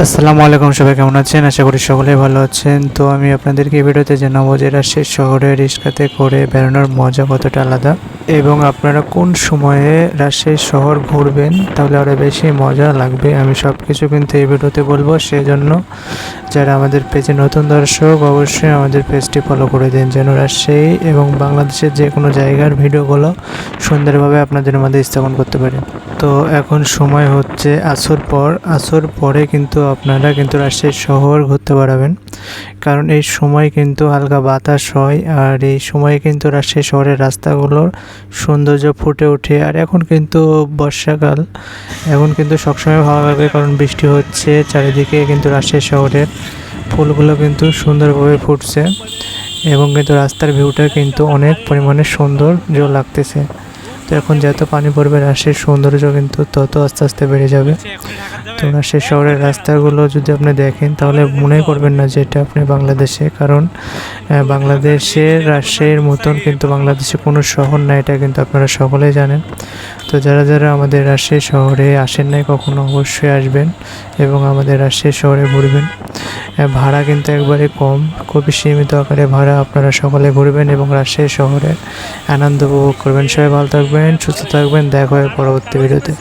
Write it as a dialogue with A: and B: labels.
A: আসসালামু আলাইকুম, সবাই কেমন আছেন? আশা করি সকলেই ভালো আছেন। তো আমি আপনাদেরকে এই ভিডিওতে জানাবো যে রাজশাহী শহরে রিক্সাতে করে বেড়ানোর মজা কতটা আলাদা, এবং আপনারা কোন সময়ে রাজশাহী শহর ঘুরবেন তাহলে আরও বেশি মজা লাগবে। আমি সব কিছু কিন্তু এই ভিডিওতে বলবো, সেজন্য যারা আমাদের পেজে নতুন দর্শক অবশ্যই আমাদের পেজটি ফলো করে দিন, যেন রাজশাহী এবং বাংলাদেশের যে কোনো জায়গার ভিডিওগুলো সুন্দরভাবে আপনাদের মধ্যে স্থাপন করতে পারি। তো এখন সময় হচ্ছে আসর পরে কিন্তু আপনারা কিন্তু রাজশাহী শহর ঘুরতে পারবেন, কারণ এই সময় কিন্তু হালকা বাতাস হয়, আর এই সময় কিন্তু রাজশাহী শহরের রাস্তাগুলোর সৌন্দর্য ফুটে ওঠে। আর এখন কিন্তু বর্ষাকাল, এখন কিন্তু সবসময় ভালো লাগবে, কারণ বৃষ্টি হচ্ছে চারিদিকে, কিন্তু রাজশাহী শহরের ফুলগুলো কিন্তু সুন্দরভাবে ফুটছে, এবং কিন্তু রাস্তার ভিউটা কিন্তু অনেক পরিমাণে সৌন্দর্য লাগতেছে। তো এখন যত পানি পড়বে রাজশাহীর সৌন্দর্য কিন্তু তত আস্তে আস্তে বেড়ে যাবে। তো রাজশাহী শহরের রাস্তাগুলো যদি আপনি দেখেন তাহলে মনে করবেন না যে এটা আপনি বাংলাদেশে, কারণ বাংলাদেশের রাজশাহীর মতন কিন্তু বাংলাদেশে কোনো শহর নাই, এটা কিন্তু আপনারা সকলেই জানেন। তো যারা যারা আমাদের রাজশাহী শহরে আসেন নাই কখনো, অবশ্যই আসবেন এবং আমাদের রাজশাহী শহরে ঘুরবেন। ভাড়া কিন্তু একবারে কম, খুবই সীমিত আকারে ভাড়া, আপনারা সকলে ঘুরবেন এবং রাজশাহী শহরে আনন্দ উপভোগ করবেন। সবাই ভালো থাকবেন, সুস্থ থাকবেন, দেখা হয় পরবর্তী ভিডিওতে।